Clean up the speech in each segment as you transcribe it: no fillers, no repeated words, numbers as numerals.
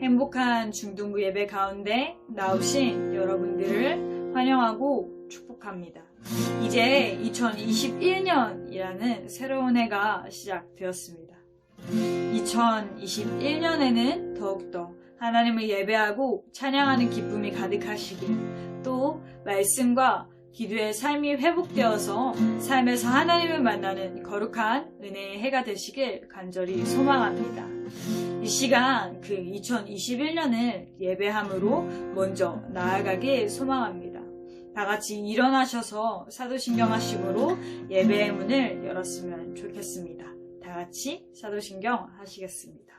행복한 중등부 예배 가운데 나오신 여러분들을 환영하고 축복합니다. 이제 2021년이라는 새로운 해가 시작되었습니다. 2021년에는 더욱더 하나님을 예배하고 찬양하는 기쁨이 가득하시길, 또 말씀과 기도의 삶이 회복되어서 삶에서 하나님을 만나는 거룩한 은혜의 해가 되시길 간절히 소망합니다. 이 시간 2021년을 예배함으로 먼저 나아가길 소망합니다. 다 같이 일어나셔서 사도신경 하심으로 예배의 문을 열었으면 좋겠습니다. 다 같이 사도신경 하시겠습니다.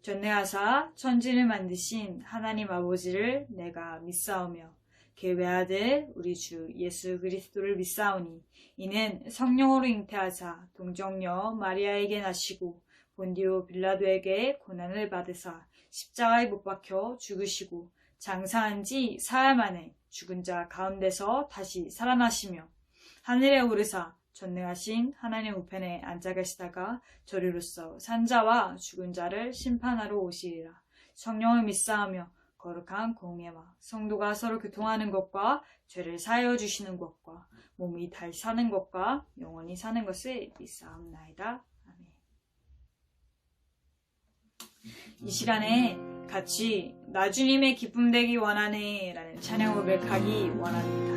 전능하사 천지를 만드신 하나님 아버지를 내가 믿사오며 그 외아들 우리 주 예수 그리스도를 믿사오니 이는 성령으로 잉태하사 동정녀 마리아에게 나시고 본디오 빌라도에게 고난을 받으사 십자가에 못 박혀 죽으시고 장사한 지 사흘 만에 죽은 자 가운데서 다시 살아나시며 하늘에 오르사 전능하신 하나님 우편에 앉아 계시다가 저리로서 산 자와 죽은 자를 심판하러 오시리라. 성령을 믿사하며 거룩한 공예와 성도가 서로 교통하는 것과 죄를 사하여 주시는 것과 몸이 다시 사는 것과 영원히 사는 것을 믿사옵나이다. 아멘. 이 시간에 같이 나 주님의 기쁨 되기 원하네 라는 찬양 고백하기 원합니다.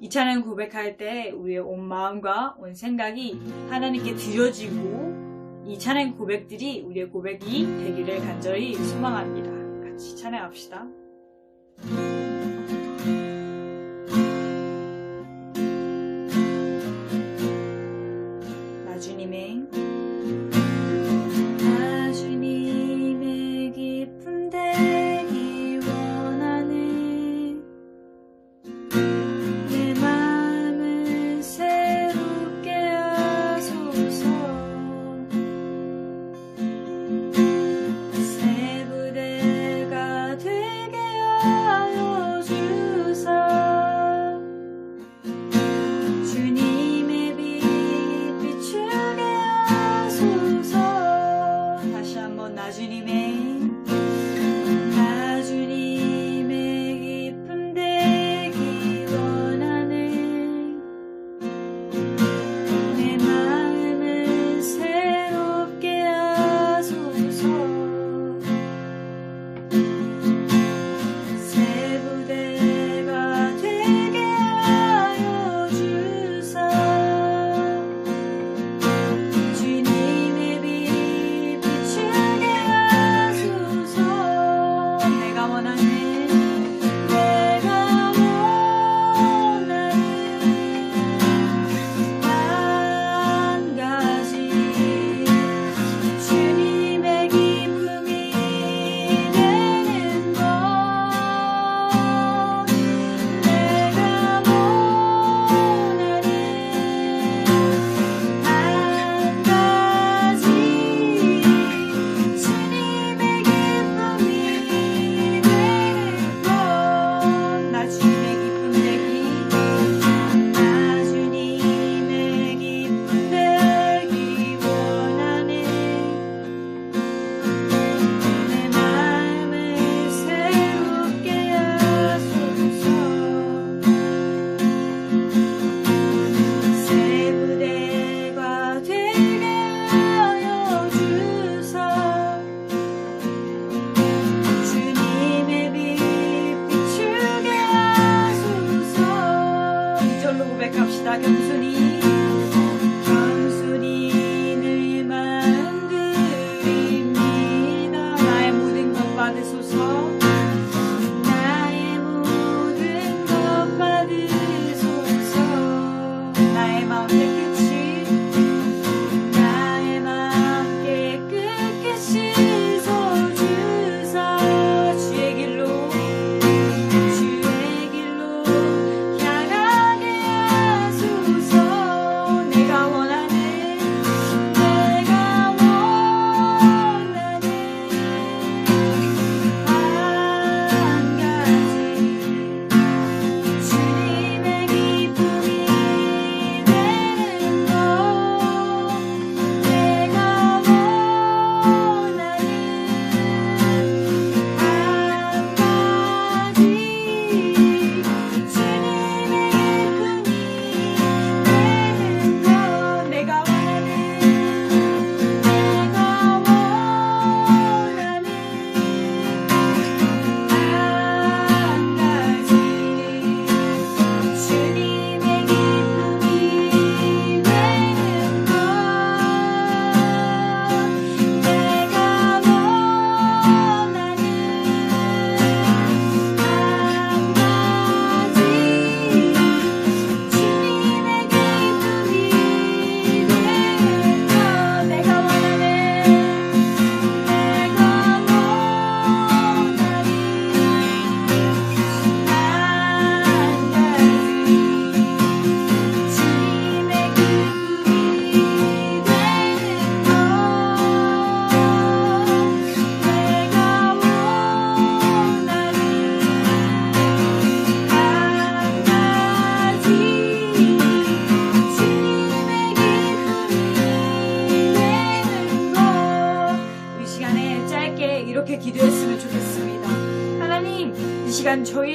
이 찬양 고백할 때 우리의 온 마음과 온 생각이 하나님께 드려지고 이 찬양 고백들이 우리의 고백이 되기를 간절히 소망합니다. 같이 찬양합시다. 나 주님의 기쁨 되기 원하네. 내 마음을 새롭게 하소서. 새 부대가 되게 하여 주사. 주님의 빛 비추게 하소서. 다시 한번 나 주님의 기쁨 되기 원하네. 내 마음을 새롭게 하소서. 새 부대가 되게 하여 주사. 주님의 빛 비추게 하소서. 내가 원하는 한 가지 주님의 기쁨이 되는 것. 내가 원하는 한 가지 주님의 기쁨이 되는 것. 나 주님의 기쁨 되기, 나 주님의 기쁨 되기 원하네. 내 마음을 새롭게 하소서. 새 부대가 되게 하여 주사. 주님의 빛 비추게 하소서. 이절로 고백합시다. 겸손히 늘 마음 드립니다. 나의 모든 것 받으소서. 나의 모든 것 받으소서. 나의 마음 깨끗이, 나의 마음 깨끗게 씻어주사. 주의 길로 향하게 하소서.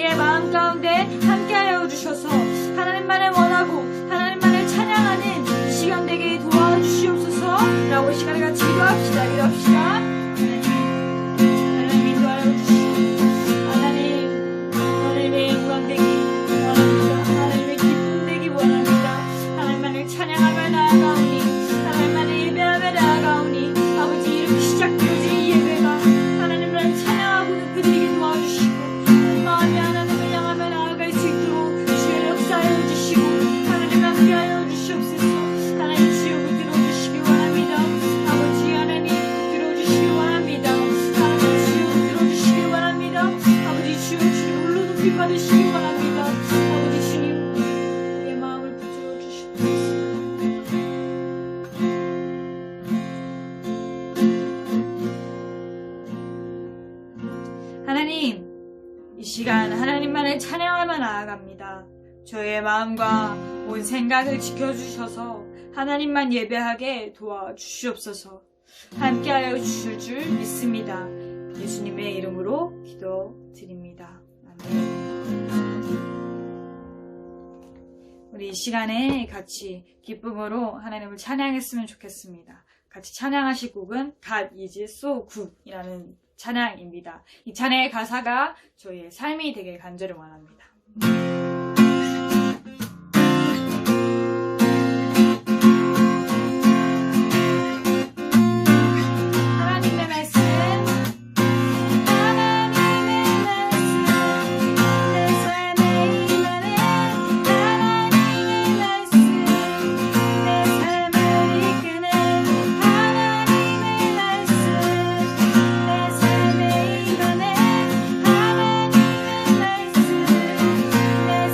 우리의 마음 가운데 함께하여 주셔서 하나님만을 원하고 하나님만을 찬양하는 이 시간 되게 도와주시옵소서 라고 시간을 같이 기도합시다. 하나님 인도하여 주시옵소서. 하나님 하나님의 영광 되기 원합니다. 하나님의 기쁨 되기 원합니다. 하나님만을 찬양하며 나아가오니 하나님만을 예배하며 나아가오니 아버지 이렇게 시작되어진 이 예배가 하나님만을 찬양하고 높여드리게 도와주시고 마음이 하나님을 향하며 나아갈 수 있도록 주의 역사하여 주시고 하나님 함께하여 주시옵소서. 하나님 주여 들어주시기 원합니다. 아버지 하나님 들어주시기 원합니다. 하나님 주여 들어주시기 원합니다. 아버지 주여 주님 홀로 높이 받으시기 원합니다. 아버지 주님 우리의 마음을 붙들어 주시옵소서. 하나님 이 시간 하나님만을 찬양하며 나아갑니다. 저의 마음과 온 생각을 지켜주셔서 하나님만 예배하게 도와주시옵소서. 함께하여 주실 줄 믿습니다. 예수님의 이름으로 기도드립니다. 아멘. 우리 이 시간에 같이 기쁨으로 하나님을 찬양했으면 좋겠습니다. 같이 찬양하실 곡은 God is so good 이라는 찬양입니다. 이 찬양의 가사가 저희의 삶이 되길 간절히 원합니다. 하나님의 말씀 내 삶의 이만은 하나님의 말씀 내 삶을 이끄는 하나님의 말씀 내 삶의 이만은 하나님의 말씀 내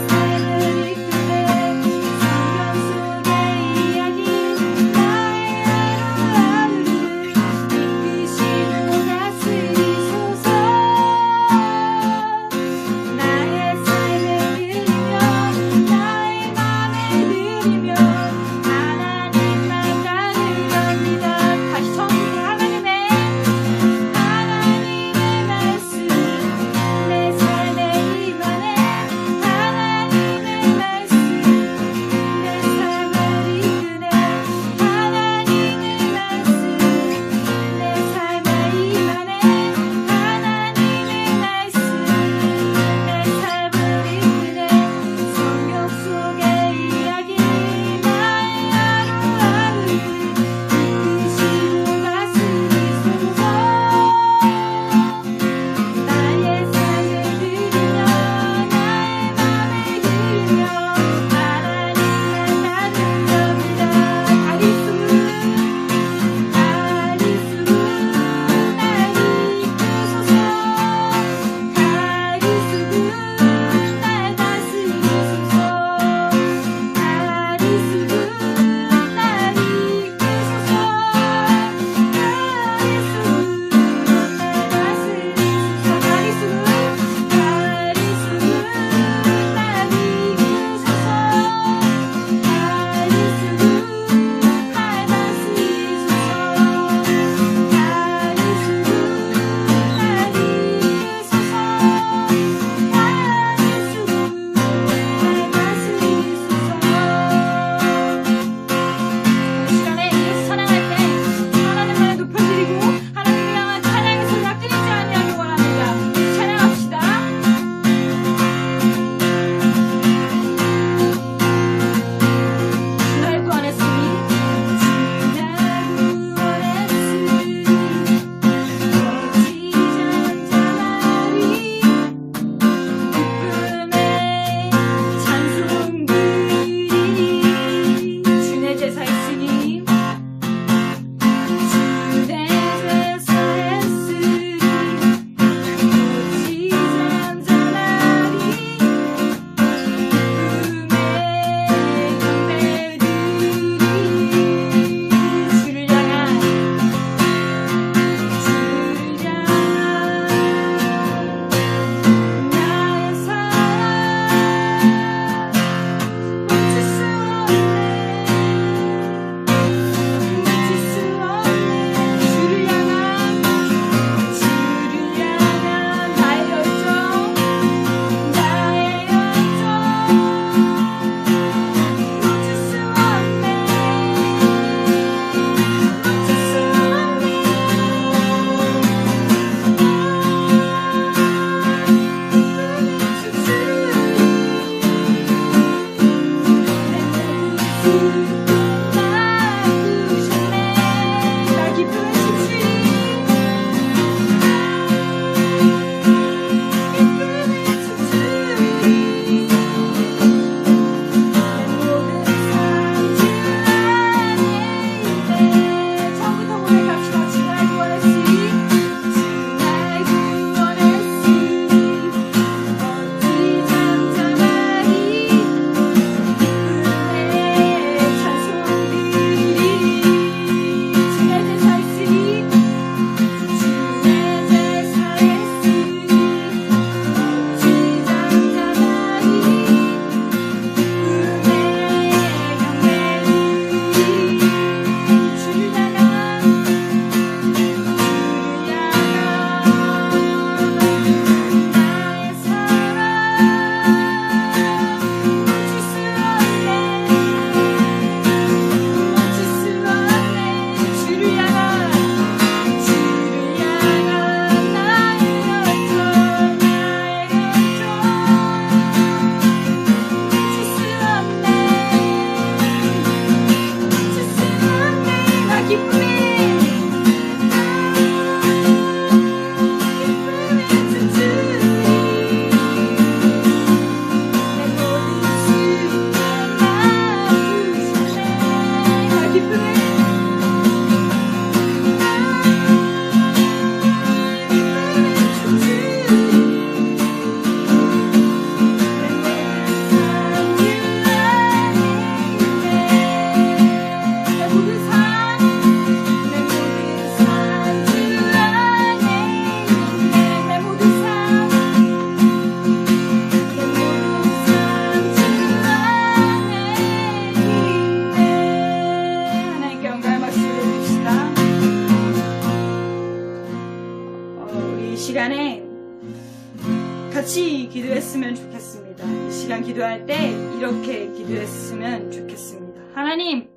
기도했으면 좋겠습니다. 이 시간 기도할 때 이렇게 기도했으면 좋겠습니다. 하나님,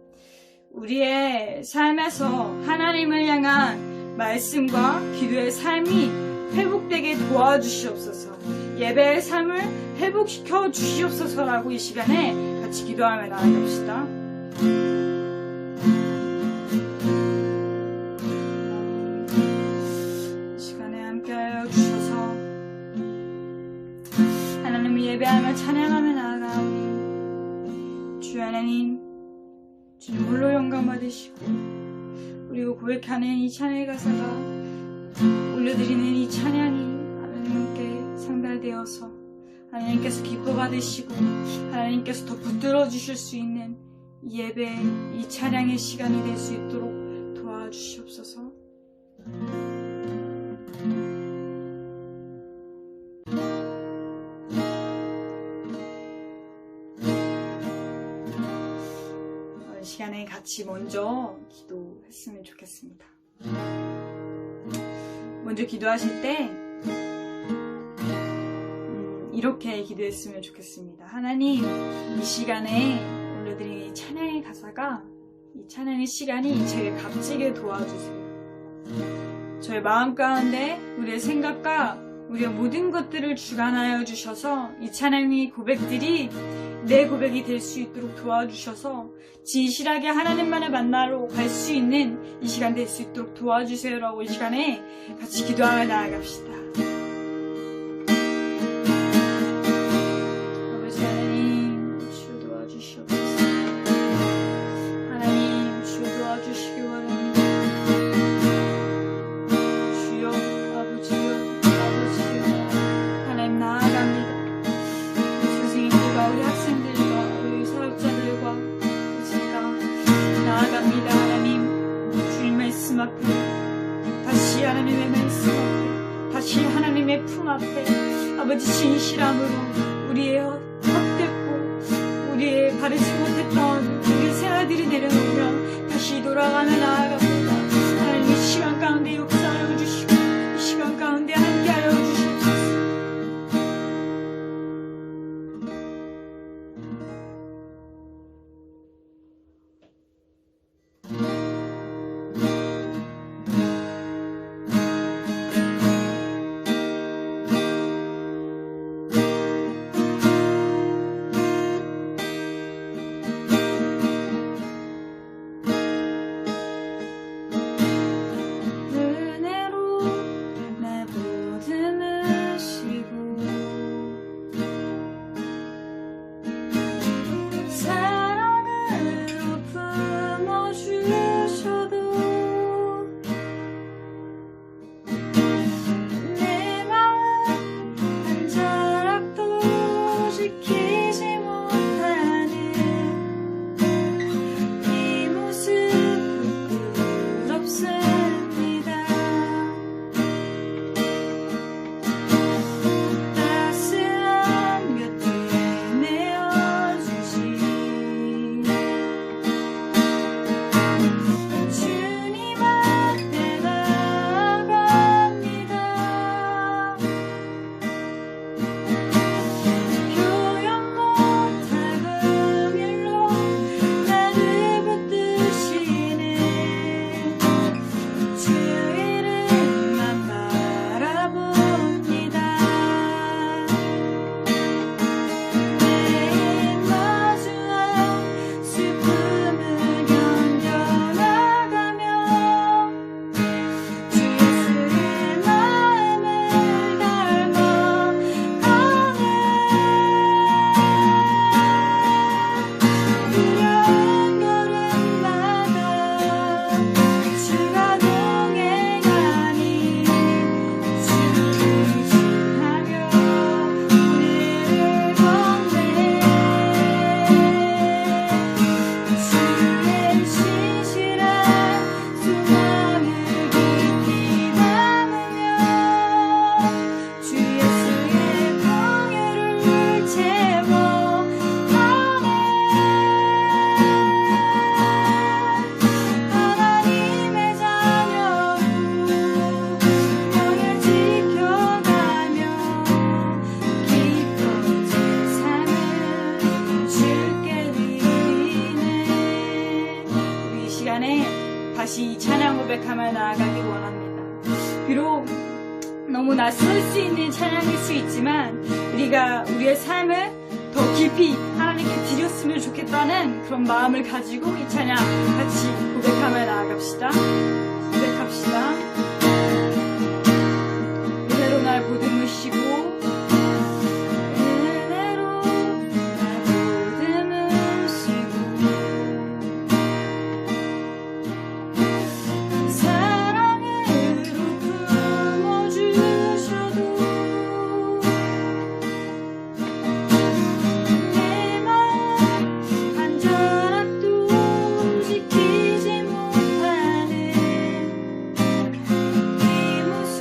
우리의 삶에서 하나님을 향한 말씀과 기도의 삶이 회복되게 도와주시옵소서. 예배의 삶을 회복시켜 주시옵소서라고 이 시간에 같이 기도하며 나아갑시다. 이 시간에 함께하여 주셔서 하나님을 예배하며 찬양하며 나아가오니 주 하나님, 주님 홀로 영광 받으시고 그리고 고백하는 이 찬양의 가사가 올려드리는 이 찬양이 하나님께 상달되어서 하나님께서 기뻐 받으시고 하나님께서 더 붙들어 주실 수 있는 이 예배, 이 찬양의 시간이 될 수 있도록 도와주시옵소서. 이 시간에 같이 먼저 기도했으면 좋겠습니다. 먼저 기도하실 때 이렇게 기도했으면 좋겠습니다. 하나님, 이 시간에 올려드린 이 찬양의 가사가, 이 찬양의 시간이 제게 값지게 도와주세요. 저의 마음 가운데 우리의 생각과 우리의 모든 것들을 주관하여 주셔서 이 찬양의 고백들이 내 고백이 될 수 있도록 도와주셔서 진실하게 하나님만을 만나러 갈 수 있는 이 시간 될 수 있도록 도와주세요라고 이 시간에 같이 기도하며 나아갑시다. 아버지 하나님, 주 도와주시옵소서. 하나님, 주 도와주시기 바랍니다. 주여, 아버지여, 하나님 나아갑니다. 선생님들과 우리 학생들과 우리 사역자들과 제가 나아갑니다. 하나님, 주님 말씀 앞에, 다시 하나님의 말씀 앞에, 다시 하나님의 품 앞에 아버지 진실함으로 우리의 헛됐고 우리의 바르지 못했던 우리의 생활들이 내려놓으며 다시 돌아가며 나아갑니다. 하나님, 이 시간 가운데 역사하여 주시고 이 시간 가운데 함께하여 주시옵소서. 교영 같이 이 찬양 고백하며 나아가기 원합니다. 비록 너무 낯설 수 있는 찬양일 수 있지만 우리가 우리의 삶을 더 깊이 하나님께 드렸으면 좋겠다는 그런 마음을 가지고 이 찬양 같이 고백하며 나아갑시다. 고백합시다. 은혜로 날 보듬으시고 은혜로 날 보듬으시고 사랑으로 품어주셔도 내 마음 한 자락도 지키지 못하는 이 모습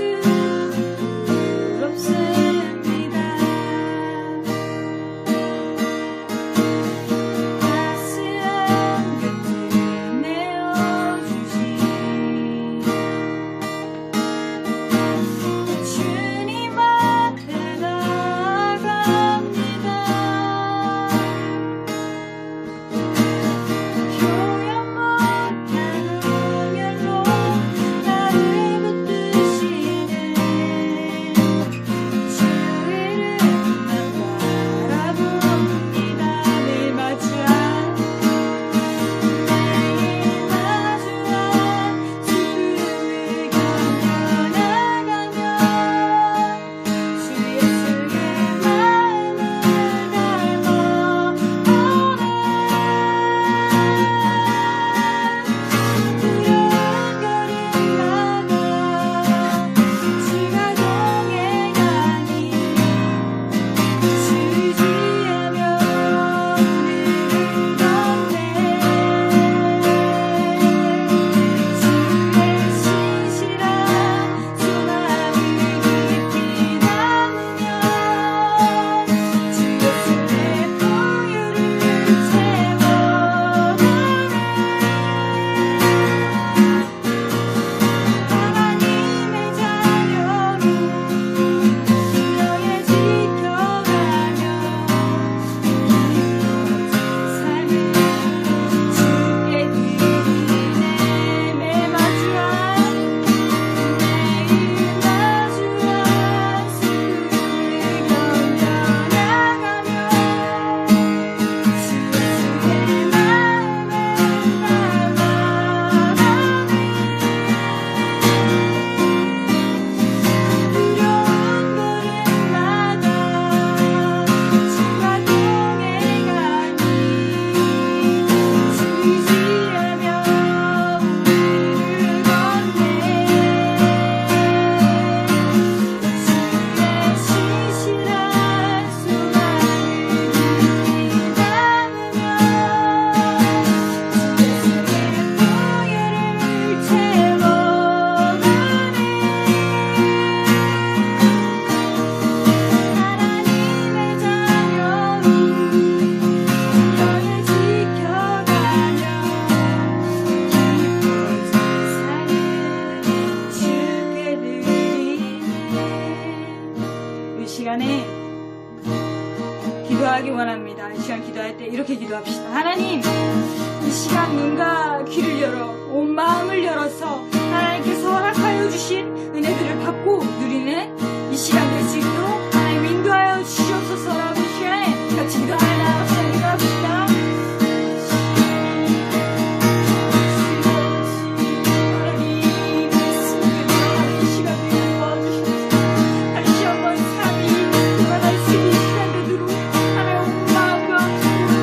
부럽습니다. 따스한 곁을 내어주신 주님 앞에 나아갑니다. 표현 못한 은혜로 나를 붙드시는 주의 이름 난 바라봅니다. 매일 마주한 슬픔을 견뎌나가며 주 예수의 마음을 닮아 두려운 걸음마다 주가 동행하니 주지하며 오늘을 걷네. 주의 신실한 소망을 깊이 담으며 주 예수의 포유를 채워가네. 하나님의 자녀로 너의 지켜가며 삶을 주께 드리네. 매일 마주한 슬픔을 견뎌나가며 주 예수의 마음을 담아가네. 두려운 걸음마다 주가 동행하니 주지하며 오늘을 걷네. 주의 신실한 소망을 깊이 담으며 주 예수의 포유를 채워가네. 하나님의 자녀로 너를 지켜가며 기뻐진 삶을 주께 드리네. 이 시간에 기도하기 원합니다. 이 시간 기도할 때 이렇게 기도합시다. 하나님, 이 시간 눈과 귀를 열어 온 마음을 열어서 하나님께서 허락하여 주신 은혜들을 받고 누리는 이 시간 될 수 있도록 하나님 인도하여 주시옵소서라고 이 시간에 같이 기도하며 나갑시다. 하나님 말씀을 이 시간을 도와주셔서 다시 한번 삶이 돌아갈 수 있는 시간 되도록 하나님 온 마음과 온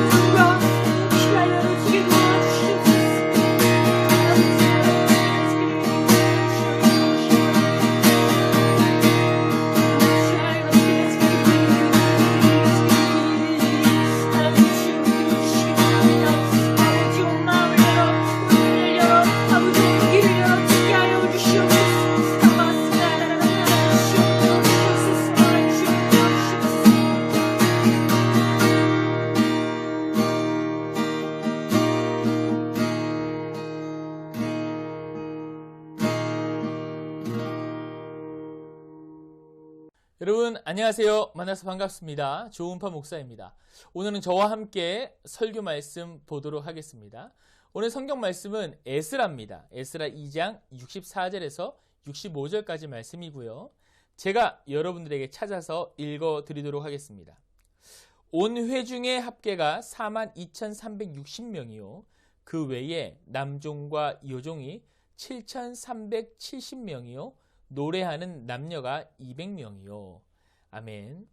눈과 귀가 열어지게 도와주시옵소서. 여러분 안녕하세요. 만나서 반갑습니다. 조은파 목사입니다. 오늘은 저와 함께 설교 말씀 보도록 하겠습니다. 오늘 성경 말씀은 에스라입니다. 에스라 2장 64절에서 65절까지 말씀이고요. 제가 여러분들에게 찾아서 읽어드리도록 하겠습니다. 온 회중의 합계가 42,360명이요. 그 외에 남종과 여종이 7,370명이요. 노래하는 남녀가 200명이요. 아멘.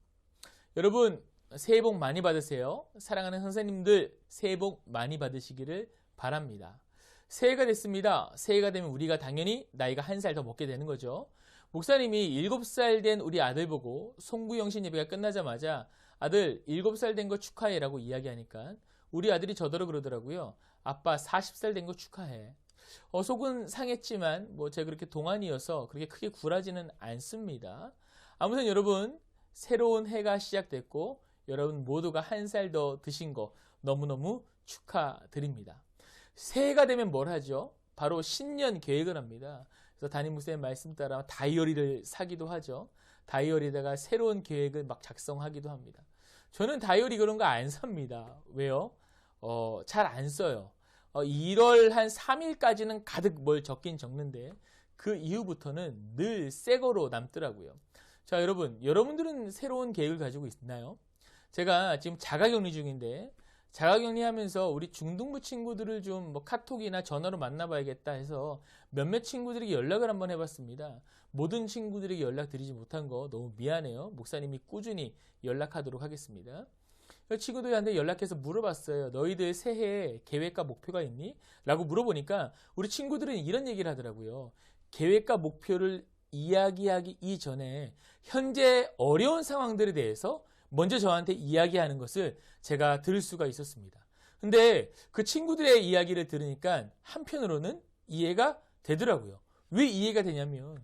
여러분, 새해 복 많이 받으세요. 사랑하는 선생님들, 새해 복 많이 받으시기를 바랍니다. 새해가 됐습니다. 새해가 되면 우리가 당연히 나이가 한 살 더 먹게 되는 거죠. 목사님이 7살 된 우리 아들 보고 송구영신 예배가 끝나자마자 아들 7살 된 거 축하해라고 이야기하니까 우리 아들이 저더러 그러더라고요. 아빠 40살 된 거 축하해. 속은 상했지만 제가 그렇게 동안이어서 그렇게 크게 굴하지는 않습니다. 아무튼 여러분, 새로운 해가 시작됐고 여러분 모두가 한 살 더 드신 거 너무너무 축하드립니다. 새해가 되면 뭘 하죠? 바로 신년 계획을 합니다. 그래서 담임 목사님 말씀 따라 다이어리를 사기도 하죠. 다이어리에다가 새로운 계획을 막 작성하기도 합니다. 저는 다이어리 그런 거 안 삽니다. 왜요? 잘 안 써요. 1월 한 3일까지는 가득 뭘 적긴 적는데 그 이후부터는 늘 새 거로 남더라고요. 자, 여러분들은 새로운 계획을 가지고 있나요? 제가 지금 자가격리 중인데 자가격리하면서 우리 중등부 친구들을 좀 카톡이나 전화로 만나봐야겠다 해서 몇몇 친구들에게 연락을 한번 해봤습니다. 모든 친구들에게 연락드리지 못한 거 너무 미안해요. 목사님이 꾸준히 연락하도록 하겠습니다. 친구들한테 연락해서 물어봤어요. 너희들 새해 계획과 목표가 있니? 라고 물어보니까 우리 친구들은 이런 얘기를 하더라고요. 계획과 목표를 이야기하기 이전에 현재 어려운 상황들에 대해서 먼저 저한테 이야기하는 것을 제가 들을 수가 있었습니다. 근데 그 친구들의 이야기를 들으니까 한편으로는 이해가 되더라고요. 왜 이해가 되냐면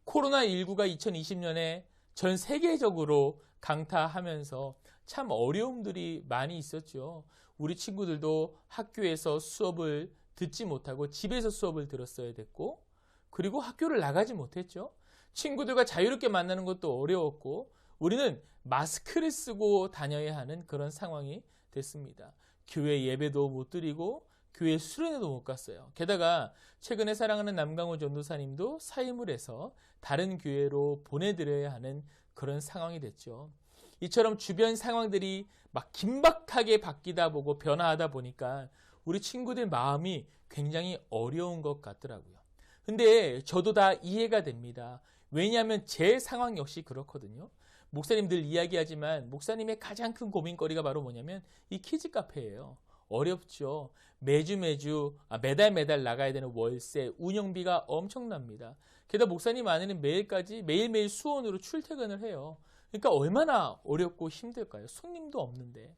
코로나19가 2020년에 전 세계적으로 강타하면서 참 어려움들이 많이 있었죠. 우리 친구들도 학교에서 수업을 듣지 못하고 집에서 수업을 들었어야 됐고 그리고 학교를 나가지 못했죠. 친구들과 자유롭게 만나는 것도 어려웠고 우리는 마스크를 쓰고 다녀야 하는 그런 상황이 됐습니다. 교회 예배도 못 드리고 교회 수련회도 못 갔어요. 게다가 최근에 사랑하는 남강호 전도사님도 사임을 해서 다른 교회로 보내드려야 하는 그런 상황이 됐죠. 이처럼 주변 상황들이 막 긴박하게 바뀌다 보고 변화하다 보니까 우리 친구들 마음이 굉장히 어려운 것 같더라고요. 근데 저도 다 이해가 됩니다. 왜냐하면 제 상황 역시 그렇거든요. 목사님들 이야기하지만 목사님의 가장 큰 고민거리가 바로 뭐냐면 이 키즈 카페예요. 어렵죠. 매달 나가야 되는 월세, 운영비가 엄청납니다. 게다가 목사님 아내는 매일매일 수원으로 출퇴근을 해요. 그러니까 얼마나 어렵고 힘들까요? 손님도 없는데.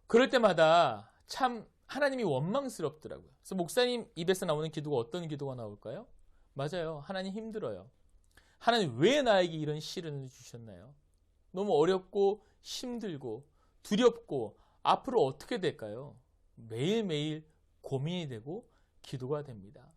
그럴 때마다 참 하나님이 원망스럽더라고요. 그래서 목사님 입에서 나오는 기도가 어떤 기도가 나올까요? 맞아요. 하나님 힘들어요. 하나님 왜 나에게 이런 시련을 주셨나요? 너무 어렵고 힘들고 두렵고 앞으로 어떻게 될까요? 매일매일 고민이 되고 기도가 됩니다.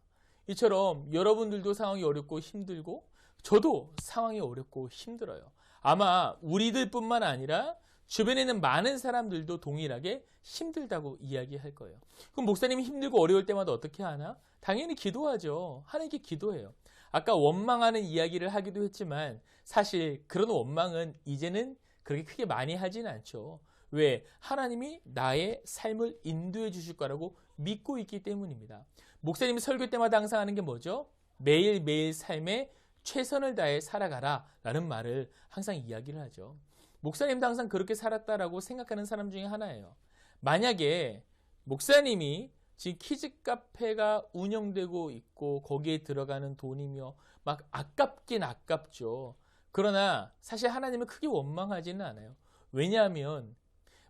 이처럼 여러분들도 상황이 어렵고 힘들고 저도 상황이 어렵고 힘들어요. 아마 우리들뿐만 아니라 주변에 있는 많은 사람들도 동일하게 힘들다고 이야기할 거예요. 그럼 목사님이 힘들고 어려울 때마다 어떻게 하나? 당연히 기도하죠. 하나님께 기도해요. 아까 원망하는 이야기를 하기도 했지만 사실 그런 원망은 이제는 그렇게 크게 많이 하지는 않죠. 왜? 하나님이 나의 삶을 인도해 주실 거라고 믿고 있기 때문입니다. 목사님이 설교 때마다 항상 하는 게 뭐죠? 매일매일 삶에 최선을 다해 살아가라 라는 말을 항상 이야기를 하죠. 목사님도 항상 그렇게 살았다라고 생각하는 사람 중에 하나예요. 만약에 목사님이 지금 키즈 카페가 운영되고 있고 거기에 들어가는 돈이며 막 아깝긴 아깝죠. 그러나 사실 하나님은 크게 원망하지는 않아요. 왜냐하면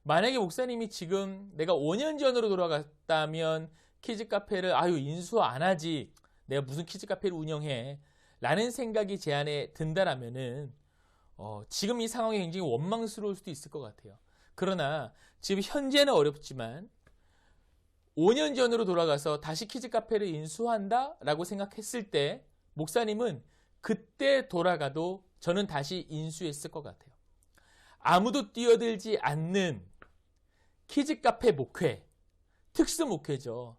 만약에 목사님이 지금 내가 5년 전으로 돌아갔다면 키즈 카페를 인수 안 하지. 내가 무슨 키즈 카페를 운영해. 라는 생각이 제 안에 든다라면은 지금 이 상황이 굉장히 원망스러울 수도 있을 것 같아요. 그러나 지금 현재는 어렵지만 5년 전으로 돌아가서 다시 키즈 카페를 인수한다라고 생각했을 때 목사님은 그때 돌아가도 저는 다시 인수했을 것 같아요. 아무도 뛰어들지 않는 키즈 카페 목회, 특수목회죠.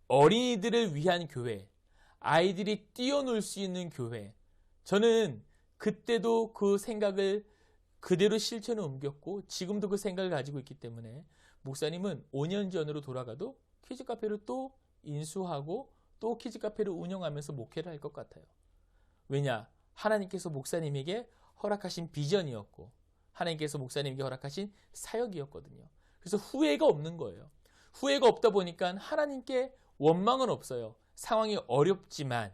어린이들을 위한 교회, 아이들이 뛰어놀 수 있는 교회. 저는 그때도 그 생각을 그대로 실천에 옮겼고 지금도 그 생각을 가지고 있기 때문에 목사님은 5년 전으로 돌아가도 키즈 카페를 또 인수하고 또 키즈 카페를 운영하면서 목회를 할 것 같아요. 왜냐? 하나님께서 목사님에게 허락하신 비전이었고 하나님께서 목사님에게 허락하신 사역이었거든요. 그래서 후회가 없는 거예요. 후회가 없다 보니까 하나님께 원망은 없어요. 상황이 어렵지만.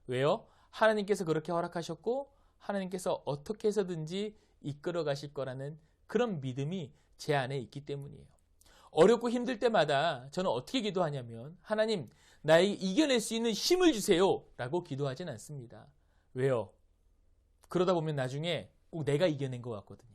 왜요? 하나님께서 그렇게 허락하셨고 하나님께서 어떻게 해서든지 이끌어 가실 거라는 그런 믿음이 제 안에 있기 때문이에요. 어렵고 힘들 때마다 저는 어떻게 기도하냐면 하나님 나에게 이겨낼 수 있는 힘을 주세요 라고 기도하진 않습니다. 왜요? 그러다 보면 나중에 꼭 내가 이겨낸 것 같거든요.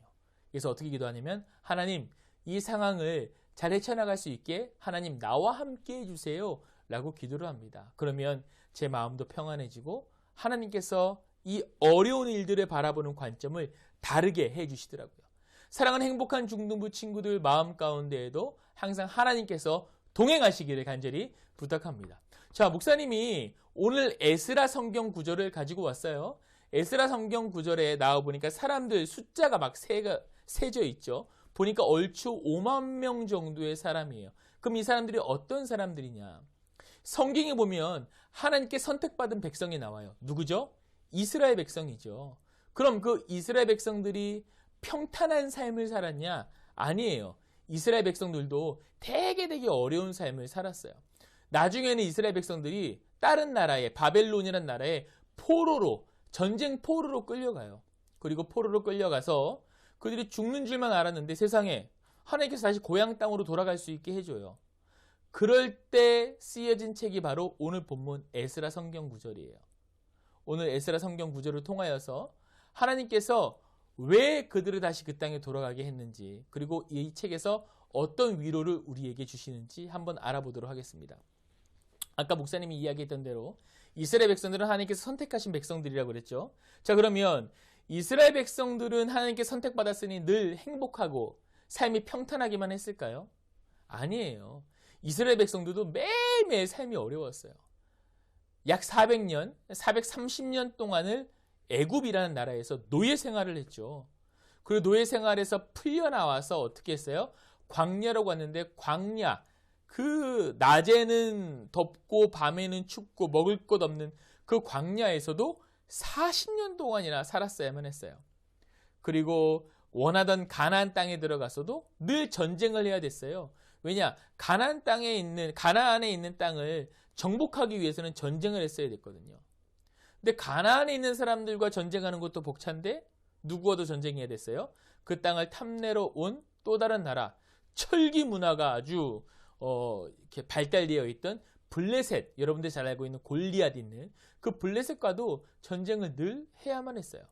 그래서 어떻게 기도하냐면 하나님 이 상황을 잘 헤쳐나갈 수 있게 하나님 나와 함께 해주세요 라고 기도를 합니다. 그러면 제 마음도 평안해지고 하나님께서 이 어려운 일들을 바라보는 관점을 다르게 해주시더라고요. 사랑하는 행복한 중등부 친구들 마음 가운데에도 항상 하나님께서 동행하시기를 간절히 부탁합니다. 자, 목사님이 오늘 에스라 성경 구절을 가지고 왔어요. 에스라 성경 구절에 나와보니까 사람들 숫자가 막 세져 있죠. 보니까 얼추 5만 명 정도의 사람이에요. 그럼 이 사람들이 어떤 사람들이냐? 성경에 보면 하나님께 선택받은 백성이 나와요. 누구죠? 이스라엘 백성이죠. 그럼 그 이스라엘 백성들이 평탄한 삶을 살았냐? 아니에요. 이스라엘 백성들도 되게 어려운 삶을 살았어요. 나중에는 이스라엘 백성들이 다른 나라에 바벨론이라는 나라에 전쟁 포로로 끌려가요. 그리고 포로로 끌려가서 그들이 죽는 줄만 알았는데 세상에 하나님께서 다시 고향 땅으로 돌아갈 수 있게 해줘요. 그럴 때 쓰여진 책이 바로 오늘 본문 에스라 성경 구절이에요. 오늘 에스라 성경 구절을 통하여서 하나님께서 왜 그들을 다시 그 땅에 돌아가게 했는지 그리고 이 책에서 어떤 위로를 우리에게 주시는지 한번 알아보도록 하겠습니다. 아까 목사님이 이야기했던 대로 이스라엘 백성들은 하나님께서 선택하신 백성들이라고 그랬죠. 자, 그러면 이스라엘 백성들은 하나님께 선택받았으니 늘 행복하고 삶이 평탄하기만 했을까요? 아니에요. 이스라엘 백성들도 매일매일 삶이 어려웠어요. 약 400년, 430년 동안을 애굽이라는 나라에서 노예 생활을 했죠. 그리고 노예 생활에서 풀려나와서 어떻게 했어요? 광야라고 왔는데 광야, 그 낮에는 덥고 밤에는 춥고 먹을 것 없는 그 광야에서도 40년 동안이나 살았어야만 했어요. 그리고 원하던 가나안 땅에 들어가서도 늘 전쟁을 해야 됐어요. 왜냐? 가나안에 있는 땅을 정복하기 위해서는 전쟁을 했어야 됐거든요. 근데 가나안에 있는 사람들과 전쟁하는 것도 벅찬데 누구와도 전쟁해야 됐어요. 그 땅을 탐내러 온 또 다른 나라, 철기 문화가 아주 이렇게 발달되어 있던 블레셋, 여러분들 잘 알고 있는 골리앗 있는 그 블레셋과도 전쟁을 늘 해야만 했어요.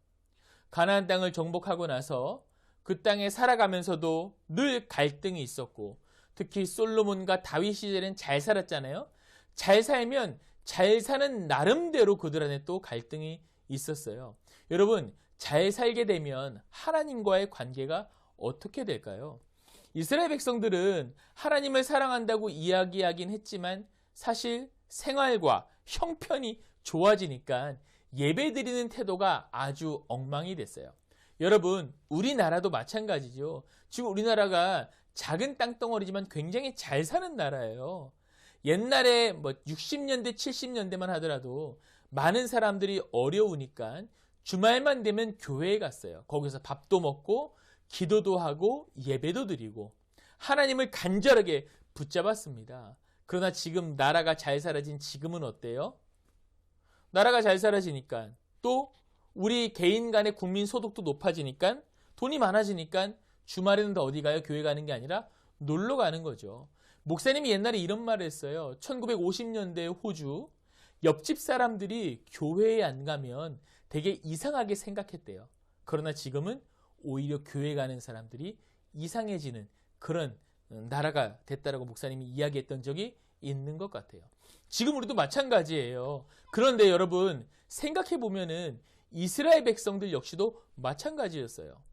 가나안 땅을 정복하고 나서 그 땅에 살아가면서도 늘 갈등이 있었고 특히 솔로몬과 다윗 시절엔 잘 살았잖아요. 잘 살면 잘 사는 나름대로 그들 안에 또 갈등이 있었어요. 여러분, 잘 살게 되면 하나님과의 관계가 어떻게 될까요? 이스라엘 백성들은 하나님을 사랑한다고 이야기하긴 했지만 사실 생활과 형편이 좋아지니까 예배드리는 태도가 아주 엉망이 됐어요. 여러분, 우리나라도 마찬가지죠. 지금 우리나라가 작은 땅덩어리지만 굉장히 잘 사는 나라예요. 옛날에 60년대, 70년대만 하더라도 많은 사람들이 어려우니까 주말만 되면 교회에 갔어요. 거기서 밥도 먹고 기도도 하고 예배도 드리고 하나님을 간절하게 붙잡았습니다. 그러나 지금 나라가 잘 살아진 지금은 어때요? 나라가 잘 살아지니까 또 우리 개인 간의 국민 소득도 높아지니까 돈이 많아지니까 주말에는 더 어디 가요? 교회 가는 게 아니라 놀러 가는 거죠. 목사님이 옛날에 이런 말을 했어요. 1950년대 호주 옆집 사람들이 교회에 안 가면 되게 이상하게 생각했대요. 그러나 지금은 오히려 교회 가는 사람들이 이상해지는 그런 나라가 됐다라고 목사님이 이야기했던 적이 있는 것 같아요. 지금 우리도 마찬가지예요. 그런데 여러분 생각해 보면은 이스라엘 백성들 역시도 마찬가지였어요.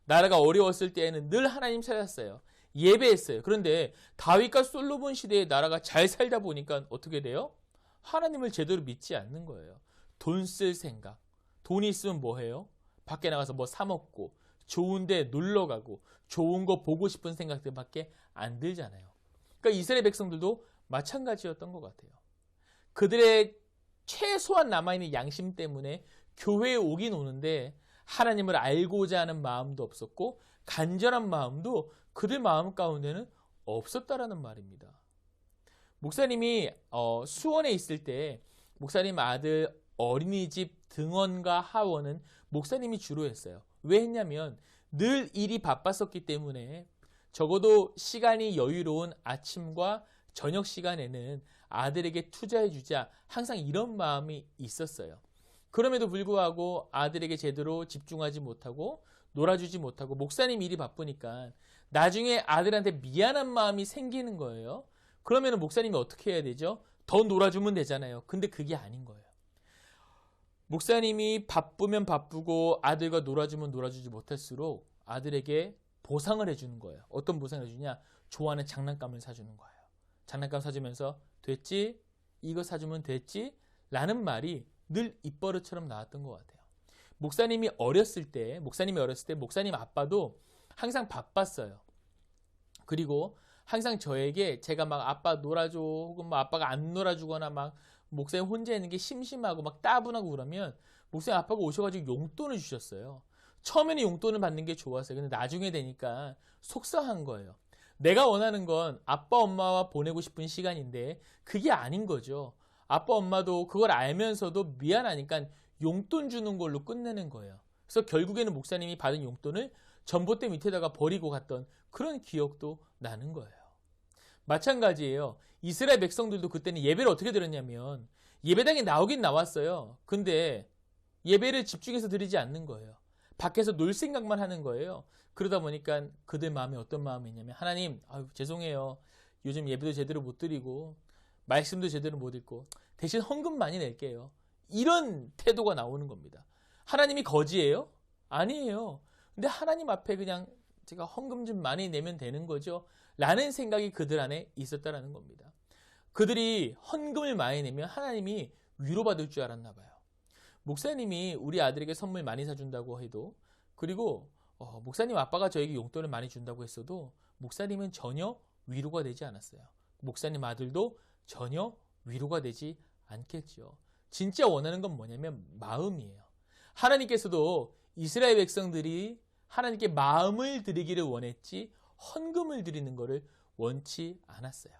나라가 어려웠을 때에는 늘 하나님 찾았어요. 예배했어요. 그런데 다윗과 솔로몬 시대의 나라가 잘 살다 보니까 어떻게 돼요? 하나님을 제대로 믿지 않는 거예요. 돈 쓸 생각. 돈이 있으면 뭐 해요? 밖에 나가서 뭐 사 먹고 좋은 데 놀러 가고 좋은 거 보고 싶은 생각들밖에 안 들잖아요. 그러니까 이스라엘 백성들도 마찬가지였던 것 같아요. 그들의 최소한 남아있는 양심 때문에 교회에 오긴 오는데 하나님을 알고자 하는 마음도 없었고 간절한 마음도 그들 마음 가운데는 없었다라는 말입니다. 목사님이 수원에 있을 때 목사님 아들 어린이집 등원과 하원은 목사님이 주로 했어요. 왜 했냐면 늘 일이 바빴었기 때문에 적어도 시간이 여유로운 아침과 저녁 시간에는 아들에게 투자해주자 항상 이런 마음이 있었어요. 그럼에도 불구하고 아들에게 제대로 집중하지 못하고 놀아주지 못하고 목사님 일이 바쁘니까 나중에 아들한테 미안한 마음이 생기는 거예요. 그러면 목사님이 어떻게 해야 되죠? 더 놀아주면 되잖아요. 근데 그게 아닌 거예요. 목사님이 바쁘면 바쁘고 아들과 놀아주면 놀아주지 못할수록 아들에게 보상을 해주는 거예요. 어떤 보상을 해주냐? 좋아하는 장난감을 사주는 거예요. 장난감 사주면서 됐지? 이거 사주면 됐지? 라는 말이 늘 입버릇처럼 나왔던 것 같아요. 목사님이 어렸을 때 목사님 아빠도 항상 바빴어요. 그리고 항상 저에게 제가 막 아빠 놀아줘 혹은 뭐 아빠가 안 놀아주거나 막 목사님 혼자 있는 게 심심하고 막 따분하고 그러면 목사님 아빠가 오셔가지고 용돈을 주셨어요. 처음에는 용돈을 받는 게 좋았어요. 근데 나중에 되니까 속상한 거예요. 내가 원하는 건 아빠 엄마와 보내고 싶은 시간인데 그게 아닌 거죠. 아빠 엄마도 그걸 알면서도 미안하니까 용돈 주는 걸로 끝내는 거예요. 그래서 결국에는 목사님이 받은 용돈을 전봇대 밑에다가 버리고 갔던 그런 기억도 나는 거예요. 마찬가지예요. 이스라엘 백성들도 그때는 예배를 어떻게 드렸냐면 예배당에 나오긴 나왔어요. 근데 예배를 집중해서 드리지 않는 거예요. 밖에서 놀 생각만 하는 거예요. 그러다 보니까 그들 마음에 어떤 마음이 있냐면 하나님 죄송해요. 요즘 예배도 제대로 못 드리고 말씀도 제대로 못 읽고 대신 헌금 많이 낼게요. 이런 태도가 나오는 겁니다. 하나님이 거지예요? 아니에요. 근데 하나님 앞에 그냥 제가 헌금 좀 많이 내면 되는 거죠. 라는 생각이 그들 안에 있었다라는 겁니다. 그들이 헌금을 많이 내면 하나님이 위로받을 줄 알았나 봐요. 목사님이 우리 아들에게 선물 많이 사준다고 해도 그리고 목사님 아빠가 저에게 용돈을 많이 준다고 했어도 목사님은 전혀 위로가 되지 않았어요. 목사님 아들도 전혀 위로가 되지 않겠죠. 진짜 원하는 건 뭐냐면 마음이에요. 하나님께서도 이스라엘 백성들이 하나님께 마음을 드리기를 원했지 헌금을 드리는 것을 원치 않았어요.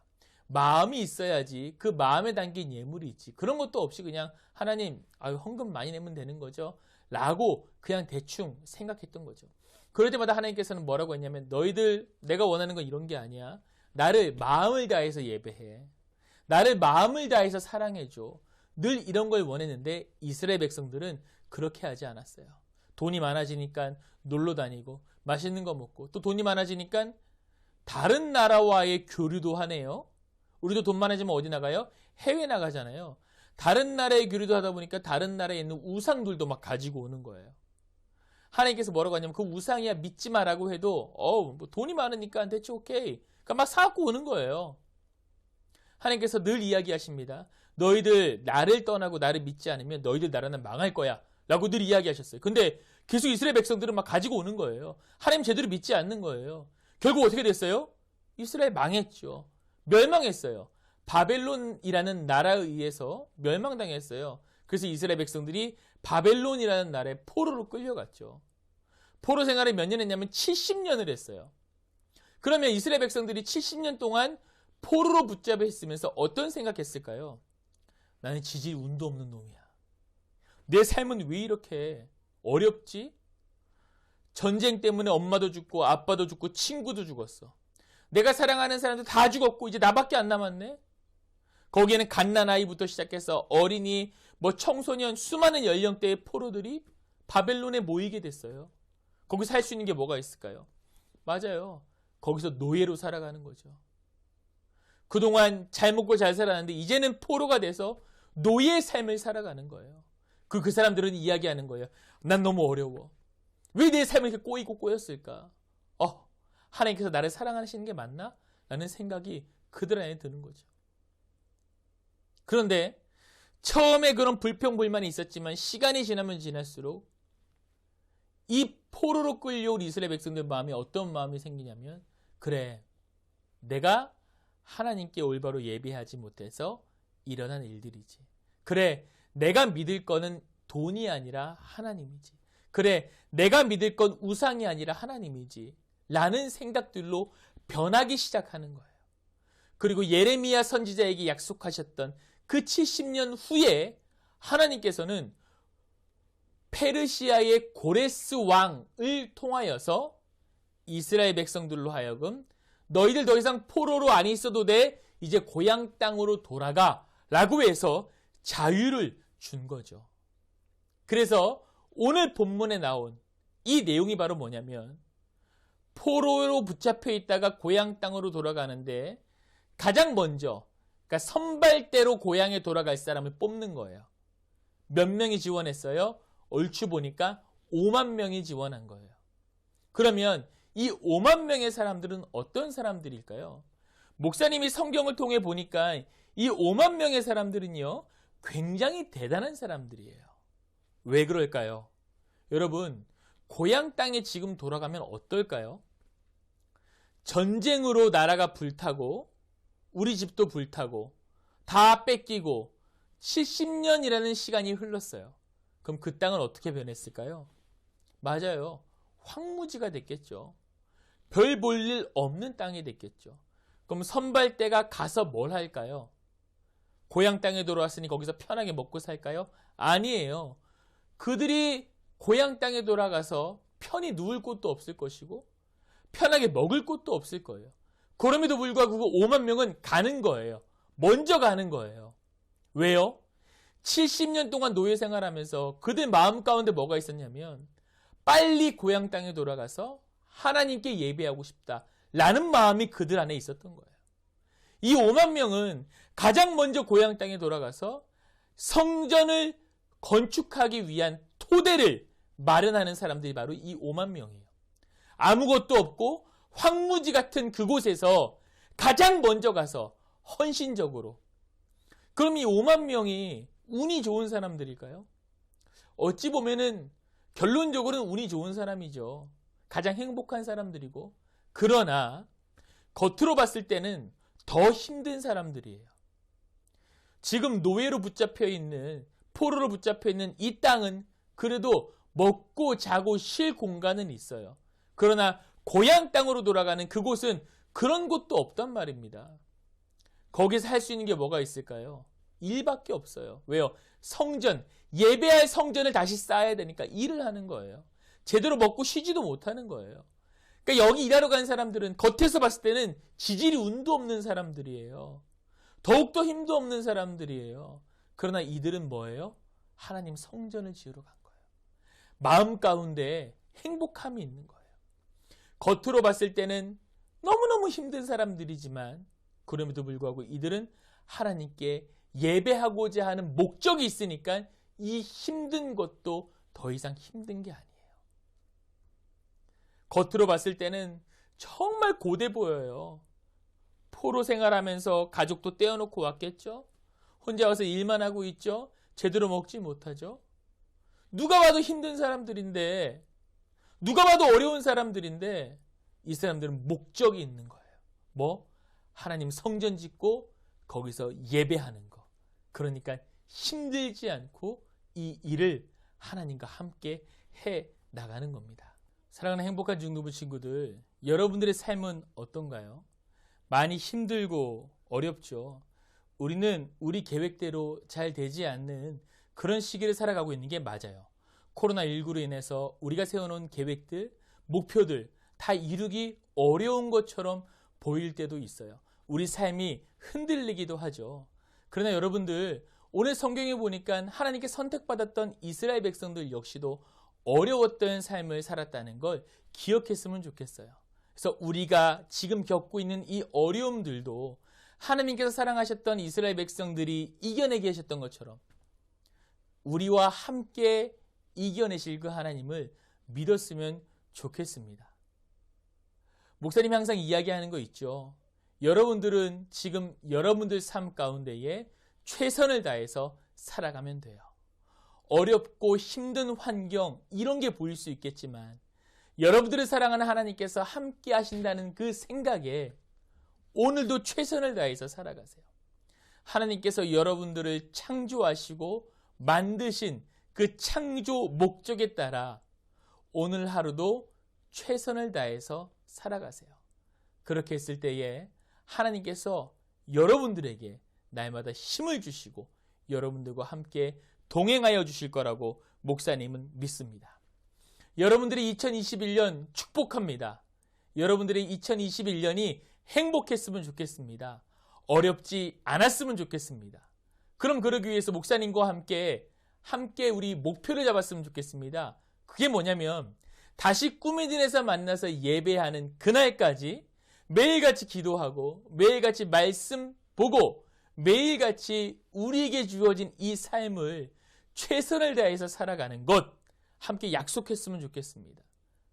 마음이 있어야지 그 마음에 담긴 예물이 있지. 그런 것도 없이 그냥 하나님 헌금 많이 내면 되는 거죠. 라고 그냥 대충 생각했던 거죠. 그럴 때마다 하나님께서는 뭐라고 했냐면 너희들 내가 원하는 건 이런 게 아니야. 나를 마음을 다해서 예배해. 나를 마음을 다해서 사랑해줘. 늘 이런 걸 원했는데 이스라엘 백성들은 그렇게 하지 않았어요. 돈이 많아지니까 놀러 다니고 맛있는 거 먹고 또 돈이 많아지니까 다른 나라와의 교류도 하네요. 우리도 돈 많아지면 어디 나가요? 해외 나가잖아요. 다른 나라의 교류도 하다 보니까 다른 나라에 있는 우상들도 막 가지고 오는 거예요. 하나님께서 뭐라고 하냐면 그 우상이야 믿지 마라고 해도 뭐 돈이 많으니까 대체 오케이. 그러니까 막 사갖고 오는 거예요. 하나님께서 늘 이야기하십니다. 너희들 나를 떠나고 나를 믿지 않으면 너희들 나라는 망할 거야. 라고 늘 이야기하셨어요. 근데 계속 이스라엘 백성들은 막 가지고 오는 거예요. 하나님 제대로 믿지 않는 거예요. 결국 어떻게 됐어요? 이스라엘 망했죠. 멸망했어요. 바벨론이라는 나라에 의해서 멸망당했어요. 그래서 이스라엘 백성들이 바벨론이라는 나라에 포로로 끌려갔죠. 포로 생활을 몇 년 했냐면 70년을 했어요. 그러면 이스라엘 백성들이 70년 동안 포로로 붙잡혀 있으면서 어떤 생각했을까요? 나는 지질 운도 없는 놈이야. 내 삶은 왜 이렇게 어렵지? 전쟁 때문에 엄마도 죽고 아빠도 죽고 친구도 죽었어. 내가 사랑하는 사람도 다 죽었고 이제 나밖에 안 남았네. 거기에는 갓난아이부터 시작해서 어린이, 청소년, 수많은 연령대의 포로들이 바벨론에 모이게 됐어요. 거기서 할 수 있는 게 뭐가 있을까요? 맞아요. 거기서 노예로 살아가는 거죠. 그동안 잘 먹고 잘 살았는데 이제는 포로가 돼서 노예의 삶을 살아가는 거예요. 그 사람들은 이야기하는 거예요. 난 너무 어려워. 왜 내 삶이 이렇게 꼬이고 꼬였을까? 하나님께서 나를 사랑하시는 게 맞나? 라는 생각이 그들 안에 드는 거죠. 그런데 처음에 그런 불평불만이 있었지만 시간이 지나면 지날수록 이 포로로 끌려온 이스라엘 백성들 마음에 어떤 마음이 생기냐면, 그래, 내가 하나님께 올바로 예배하지 못해서 일어난 일들이지. 그래, 내가 믿을 거는 돈이 아니라 하나님이지. 그래, 내가 믿을 건 우상이 아니라 하나님이지. 라는 생각들로 변하기 시작하는 거예요. 그리고 예레미야 선지자에게 약속하셨던 그 70년 후에 하나님께서는 페르시아의 고레스 왕을 통하여서 이스라엘 백성들로 하여금 너희들 더 이상 포로로 안 있어도 돼. 이제 고향 땅으로 돌아가. 라고 해서 자유를 준 거죠. 그래서 오늘 본문에 나온 이 내용이 바로 뭐냐면, 포로로 붙잡혀 있다가 고향 땅으로 돌아가는데 가장 먼저, 그러니까 선발대로 고향에 돌아갈 사람을 뽑는 거예요. 몇 명이 지원했어요? 얼추 보니까 5만 명이 지원한 거예요. 그러면 이 5만 명의 사람들은 어떤 사람들일까요? 목사님이 성경을 통해 보니까 이 5만 명의 사람들은요, 굉장히 대단한 사람들이에요. 왜 그럴까요? 여러분, 고향 땅에 지금 돌아가면 어떨까요? 전쟁으로 나라가 불타고 우리 집도 불타고 다 뺏기고 70년이라는 시간이 흘렀어요. 그럼 그 땅은 어떻게 변했을까요? 맞아요. 황무지가 됐겠죠. 별 볼 일 없는 땅이 됐겠죠. 그럼 선발대가 가서 뭘 할까요? 고향 땅에 돌아왔으니 거기서 편하게 먹고 살까요? 아니에요. 그들이 고향 땅에 돌아가서 편히 누울 곳도 없을 것이고 편하게 먹을 곳도 없을 거예요. 그럼에도 불구하고 그 5만 명은 가는 거예요. 먼저 가는 거예요. 왜요? 70년 동안 노예 생활하면서 그들 마음 가운데 뭐가 있었냐면, 빨리 고향 땅에 돌아가서 하나님께 예배하고 싶다라는 마음이 그들 안에 있었던 거예요. 이 5만 명은 가장 먼저 고향 땅에 돌아가서 성전을 건축하기 위한 토대를 마련하는 사람들이 바로 이 5만 명이에요. 아무것도 없고 황무지 같은 그곳에서 가장 먼저 가서 헌신적으로. 그럼 이 5만 명이 운이 좋은 사람들일까요? 어찌 보면은 결론적으로는 운이 좋은 사람이죠. 가장 행복한 사람들이고, 그러나 겉으로 봤을 때는 더 힘든 사람들이에요. 지금 노예로 붙잡혀 있는, 포로로 붙잡혀 있는 이 땅은 그래도 먹고 자고 쉴 공간은 있어요. 그러나 고향 땅으로 돌아가는 그곳은 그런 곳도 없단 말입니다. 거기서 할 수 있는 게 뭐가 있을까요? 일밖에 없어요. 왜요? 성전, 예배할 성전을 다시 쌓아야 되니까 일을 하는 거예요. 제대로 먹고 쉬지도 못하는 거예요. 그러니까 여기 일하러 간 사람들은 겉에서 봤을 때는 지질이 운도 없는 사람들이에요. 더욱더 힘도 없는 사람들이에요. 그러나 이들은 뭐예요? 하나님 성전을 지으러 간 거예요. 마음 가운데 행복함이 있는 거예요. 겉으로 봤을 때는 너무너무 힘든 사람들이지만 그럼에도 불구하고 이들은 하나님께 예배하고자 하는 목적이 있으니까 이 힘든 것도 더 이상 힘든 게 아니에요. 겉으로 봤을 때는 정말 고돼 보여요. 포로 생활하면서 가족도 떼어놓고 왔겠죠? 혼자 와서 일만 하고 있죠? 제대로 먹지 못하죠? 누가 봐도 힘든 사람들인데, 누가 봐도 어려운 사람들인데, 이 사람들은 목적이 있는 거예요. 뭐? 하나님 성전 짓고 거기서 예배하는 거. 그러니까 힘들지 않고 이 일을 하나님과 함께 해 나가는 겁니다. 사랑하는 행복한 중노부 친구들, 여러분들의 삶은 어떤가요? 많이 힘들고 어렵죠. 우리는 우리 계획대로 잘 되지 않는 그런 시기를 살아가고 있는 게 맞아요. 코로나19로 인해서 우리가 세워놓은 계획들, 목표들 다 이루기 어려운 것처럼 보일 때도 있어요. 우리 삶이 흔들리기도 하죠. 그러나 여러분들, 오늘 성경에 보니까 하나님께 선택받았던 이스라엘 백성들 역시도 어려웠던 삶을 살았다는 걸 기억했으면 좋겠어요. 그래서 우리가 지금 겪고 있는 이 어려움들도 하나님께서 사랑하셨던 이스라엘 백성들이 이겨내게 하셨던 것처럼 우리와 함께 이겨내실 그 하나님을 믿었으면 좋겠습니다. 목사님이 항상 이야기하는 거 있죠. 여러분들은 지금 여러분들 삶 가운데에 최선을 다해서 살아가면 돼요. 어렵고 힘든 환경 이런 게 보일 수 있겠지만 여러분들을 사랑하는 하나님께서 함께 하신다는 그 생각에 오늘도 최선을 다해서 살아가세요. 하나님께서 여러분들을 창조하시고 만드신 그 창조 목적에 따라 오늘 하루도 최선을 다해서 살아가세요. 그렇게 했을 때에 하나님께서 여러분들에게 날마다 힘을 주시고 여러분들과 함께 동행하여 주실 거라고 목사님은 믿습니다. 여러분들의 2021년 축복합니다. 여러분들의 2021년이 행복했으면 좋겠습니다. 어렵지 않았으면 좋겠습니다. 그럼 그러기 위해서 목사님과 함께 우리 목표를 잡았으면 좋겠습니다. 그게 뭐냐면 다시 꿈의 진에서 만나서 예배하는 그날까지 매일같이 기도하고 매일같이 말씀 보고 매일같이 우리에게 주어진 이 삶을 최선을 다해서 살아가는 것 함께 약속했으면 좋겠습니다.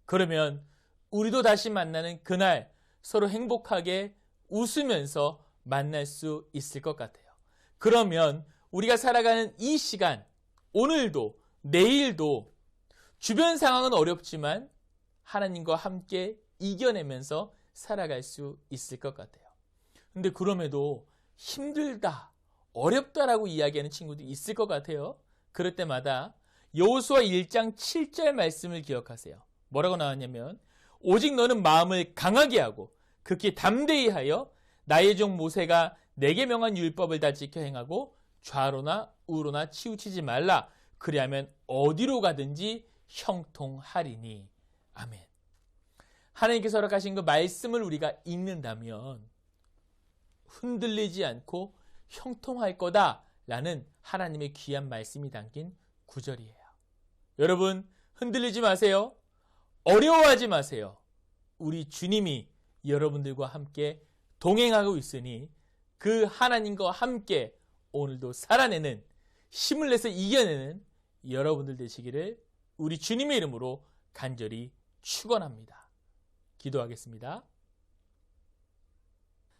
그러면 우리도 다시 만나는 그날 서로 행복하게 웃으면서 만날 수 있을 것 같아요. 그러면 우리가 살아가는 이 시간, 오늘도 내일도 주변 상황은 어렵지만 하나님과 함께 이겨내면서 살아갈 수 있을 것 같아요. 근데 그럼에도 힘들다, 어렵다라고 이야기하는 친구도 있을 것 같아요. 그럴 때마다 여호수아 1장 7절 말씀을 기억하세요. 뭐라고 나왔냐면 오직 너는 마음을 강하게 하고 극히 담대히 하여 나의 종 모세가 내게 명한 율법을 다 지켜 행하고 좌로나 우로나 치우치지 말라. 그리하면 어디로 가든지 형통하리니. 아멘. 하나님께서 허락하신 그 말씀을 우리가 읽는다면 흔들리지 않고 형통할 거다라는 하나님의 귀한 말씀이 담긴 구절이에요. 여러분 흔들리지 마세요. 어려워하지 마세요. 우리 주님이 여러분들과 함께 동행하고 있으니 그 하나님과 함께 오늘도 살아내는 힘을 내서 이겨내는 여러분들 되시기를 우리 주님의 이름으로 간절히 축원합니다. 기도하겠습니다.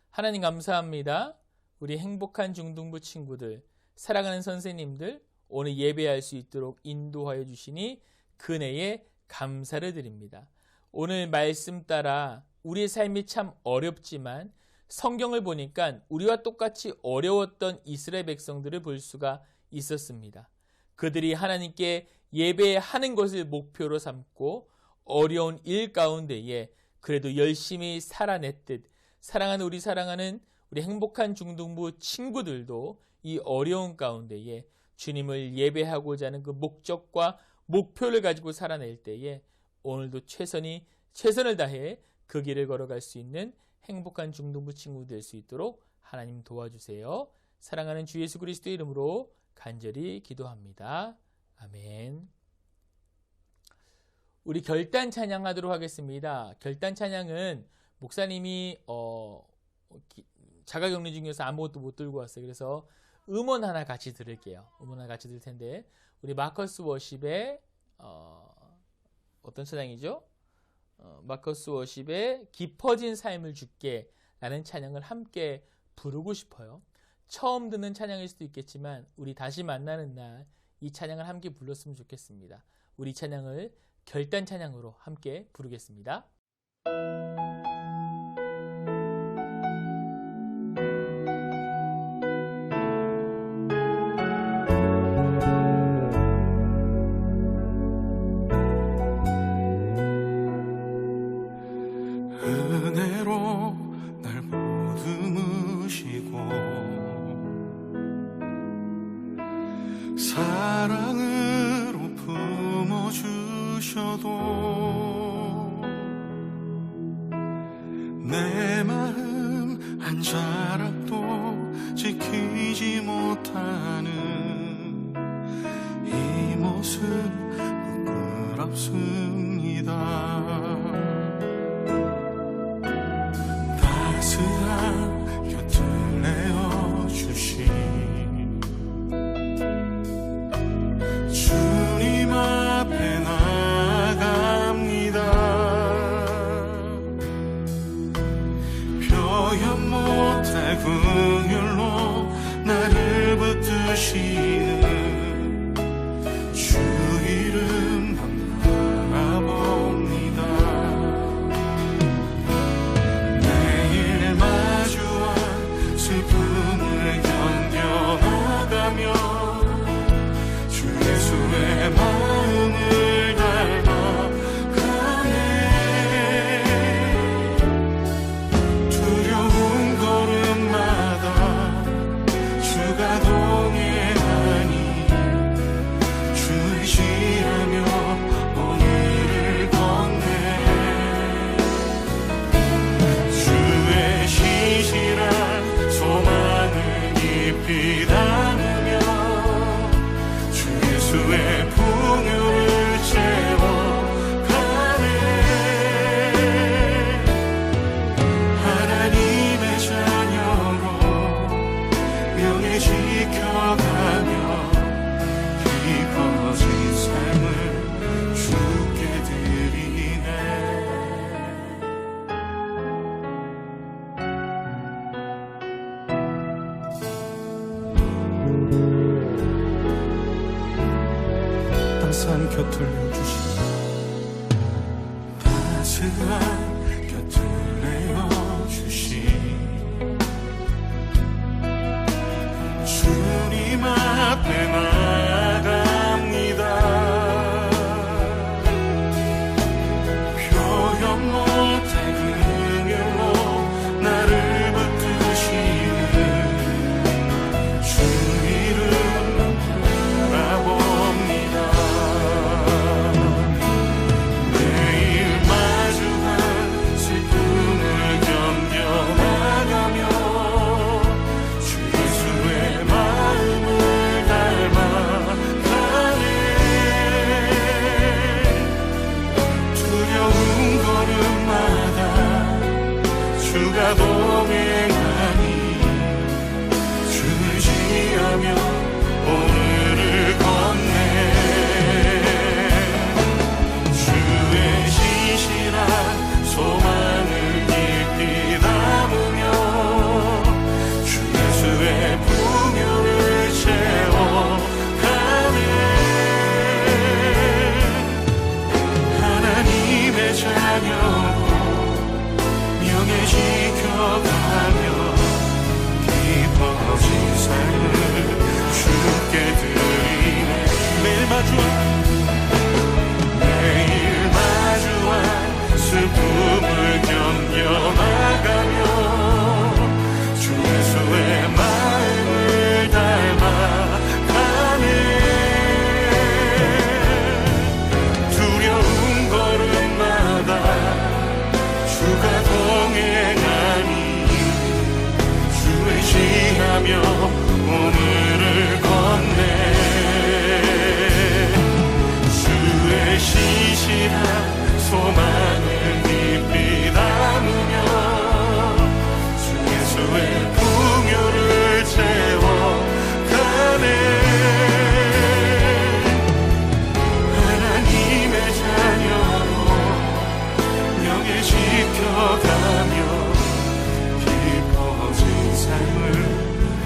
하나님 감사합니다. 우리 행복한 중등부 친구들, 사랑하는 선생님들 오늘 예배할 수 있도록 인도하여 주시니 그네에 감사를 드립니다. 오늘 말씀 따라 우리의 삶이 참 어렵지만 성경을 보니까 우리와 똑같이 어려웠던 이스라엘 백성들을 볼 수가 있었습니다. 그들이 하나님께 예배하는 것을 목표로 삼고 어려운 일 가운데에 그래도 열심히 살아냈듯 사랑하는 우리 행복한 중등부 친구들도 이 어려운 가운데에 주님을 예배하고자 하는 그 목적과 목표를 가지고 살아낼 때에 오늘도 최선을 다해 그 길을 걸어갈 수 있는 행복한 중등부 친구 될 수 있도록 하나님 도와주세요. 사랑하는 주 예수 그리스도의 이름으로 간절히 기도합니다. 아멘. 우리 결단 찬양하도록 하겠습니다. 결단 찬양은 목사님이 자가격리 중이어서 아무것도 못 들고 왔어요. 그래서 음원 하나 같이 들을게요. 음원 하나 같이 들을 텐데 우리 마커스 워십의 어떤 찬양이죠? 마커스 워십의 깊어진 삶을 주께 라는 찬양을 함께 부르고 싶어요. 처음 듣는 찬양일 수도 있겠지만 우리 다시 만나는 날 이 찬양을 함께 불렀으면 좋겠습니다. 우리 찬양을 결단 찬양으로 함께 부르겠습니다. 은혜로 날 보듬으시고 사랑으로 품어주셔도 내 마음 한 자락도 지키지 못하는 이 모습 부끄럽습니다. 따스한 곁을 내어주신 주님 앞에 나갑니다. 표현 못할 긍휼로 나를 붙드시는 주 이름만 바라봅니다. 매일 마주한 슬픔을 견뎌나가며 주 예수의 마음을 닮아가네. 두려운 걸음마다 주가 동행하니 주 의지하며 오늘을 걷네. 주의 신실한 소망을 깊이 담으며 주 예수의 풍요를 채워가네. 하나님의 자녀로 명예 지켜가며 깊어진 삶을 주께 드리네. 따스한 곁을 내어주시니 따스한 곁을 내어주시니 주님 앞에 나갑니다. 표현 못할 긍휼로 나를 붙드시는 주 이름만 바라봅니다. 매일 마주한 슬픔을 견뎌나가며 주 예수의 마음을 닮아가네. 두려운 걸음마다 주가 동행하니 주 의지하며 오늘을 걷네. 주의 신실한 소망을 깊이 담으며 주 예수의 풍요를 채워가네. 하나님의 자녀로 명예 지켜가며 깊어진 삶을 주께 드리네. 매일 마주한 슬픔을 견뎌나가며 주 예수의 마음을 닮아가네. 두려운 걸음마다 주가 동행하니 주 의지하며 오늘을 걷네. 주의 신실한 소망을 깊이 담으며 주 예수의 풍요를 채워가네. 하나님의 자녀로 명예 지켜가며 깊어진 삶을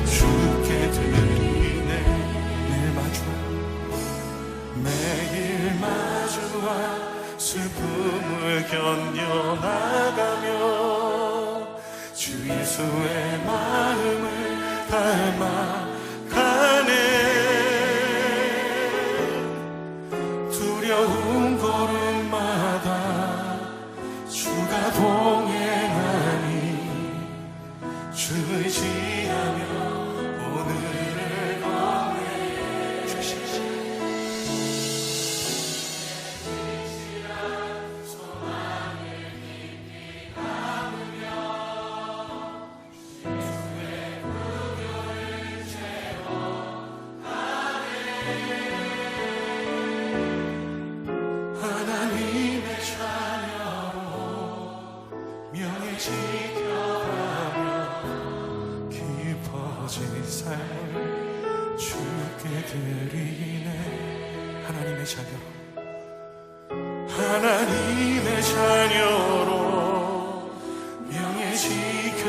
주께 드리네. 매일 마주한 슬픔을 견뎌나가며 주 예수의 마음을 닮아가네. 두려운 걸음마다 주가 동행하니 주 의지하며 오늘을 걷네. 하나님의 자녀로 명예 지켜가며 깊어진 삶을 주께 드리네. 하나님의 자녀로 하나님의 자녀로 명예 지켜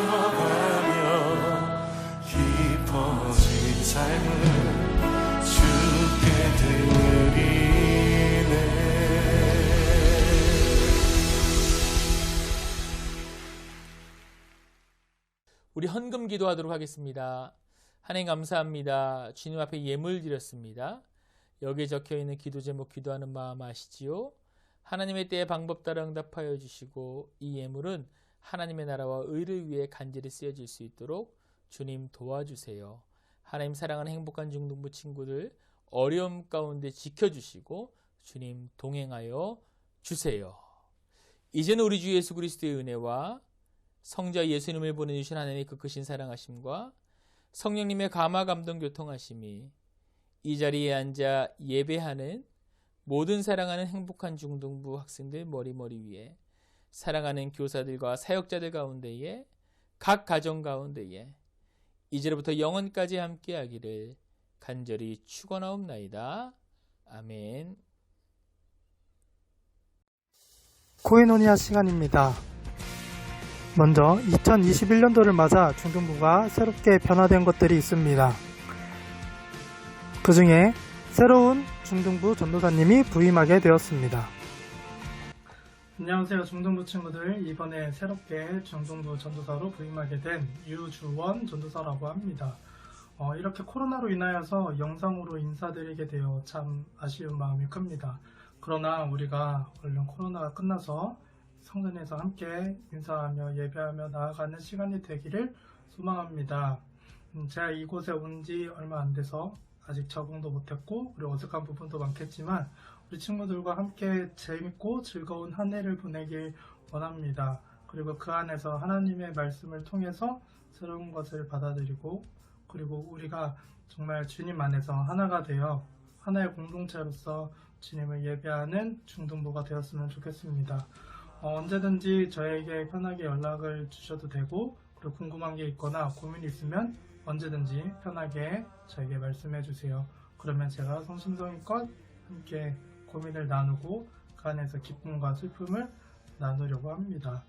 우리 헌금 기도하도록 하겠습니다. 하나님 감사합니다. 주님 앞에 예물 드렸습니다. 여기에 적혀있는 기도 제목 기도하는 마음 아시지요? 하나님의 때에 방법 따라 응답하여 주시고 이 예물은 하나님의 나라와 의를 위해 간절히 쓰여질 수 있도록 주님 도와주세요. 하나님 사랑하는 행복한 중등부 친구들 어려움 가운데 지켜주시고 주님 동행하여 주세요. 이제는 우리 주 예수 그리스도의 은혜와 성자 예수님을 보내주신 하나님의 그 크신 사랑하심과 성령님의 감화 감동 교통하심이 이 자리에 앉아 예배하는 모든 사랑하는 행복한 중등부 학생들 머리 위에 사랑하는 교사들과 사역자들 가운데에 각 가정 가운데에 이제로부터 영원까지 함께하기를 간절히 축원하옵나이다. 아멘. 코이노니아 시간입니다. 먼저 2021년도를 맞아 중등부가 새롭게 변화된 것들이 있습니다. 그 중에 새로운 중등부 전도사님이 부임하게 되었습니다. 안녕하세요 중등부 친구들, 이번에 새롭게 중등부 전도사로 부임하게 된 유주원 전도사라고 합니다. 이렇게 코로나로 인하여서 영상으로 인사드리게 되어 참 아쉬운 마음이 큽니다. 그러나 우리가 얼른 코로나가 끝나서 성전에서 함께 인사하며 예배하며 나아가는 시간이 되기를 소망합니다. 제가 이곳에 온 지 얼마 안 돼서 아직 적응도 못했고 그리고 어색한 부분도 많겠지만 우리 친구들과 함께 재밌고 즐거운 한 해를 보내길 원합니다. 그리고 그 안에서 하나님의 말씀을 통해서 새로운 것을 받아들이고 그리고 우리가 정말 주님 안에서 하나가 되어 하나의 공동체로서 주님을 예배하는 중등부가 되었으면 좋겠습니다. 언제든지 저에게 편하게 연락을 주셔도 되고 그리고 궁금한 게 있거나 고민이 있으면 언제든지 편하게 저에게 말씀해 주세요. 그러면 제가 성심성의껏 함께 고민을 나누고 그 안에서 기쁨과 슬픔을 나누려고 합니다.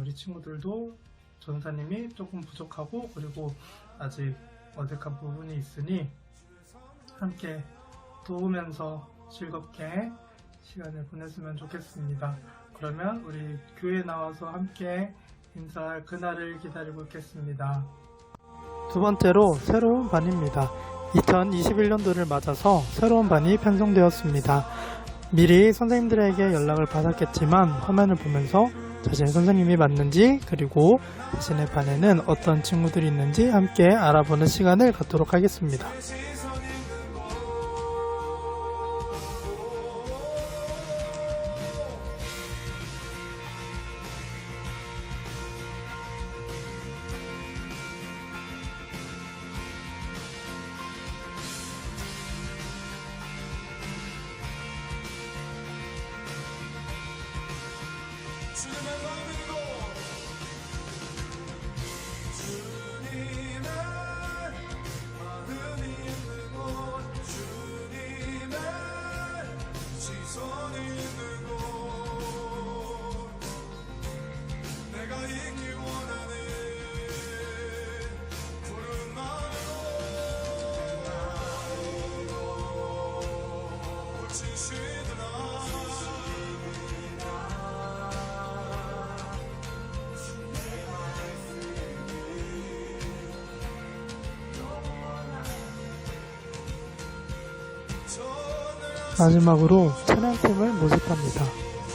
우리 친구들도 전사님이 조금 부족하고 그리고 아직 어색한 부분이 있으니 함께 도우면서 즐겁게 시간을 보냈으면 좋겠습니다. 그러면 우리 교회에 나와서 함께 인사할 그날을 기다리고 있겠습니다. 두 번째로 새로운 반입니다. 2021년도를 맞아서 새로운 반이 편성되었습니다. 미리 선생님들에게 연락을 받았겠지만 화면을 보면서 자신의 선생님이 맞는지 그리고 자신의 반에는 어떤 친구들이 있는지 함께 알아보는 시간을 갖도록 하겠습니다. 주님의 마음을 믿고 주님의 마음이 있는 곳 주님의 시선이 있는 곳 내가 있기 원하는 푸른 마음으로 지시더라 마지막으로 찬양팀을 모집합니다.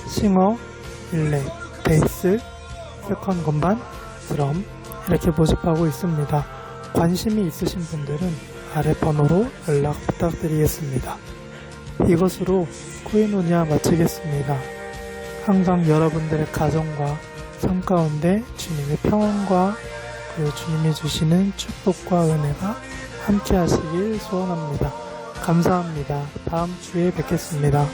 싱어, 일렉, 베이스, 세컨 건반, 드럼 이렇게 모집하고 있습니다. 관심이 있으신 분들은 아래 번호로 연락 부탁드리겠습니다. 이것으로 코이노니아 마치겠습니다. 항상 여러분들의 가정과 삶 가운데 주님의 평안과 그리고 주님이 주시는 축복과 은혜가 함께 하시길 소원합니다. 감사합니다. 다음 주에 뵙겠습니다.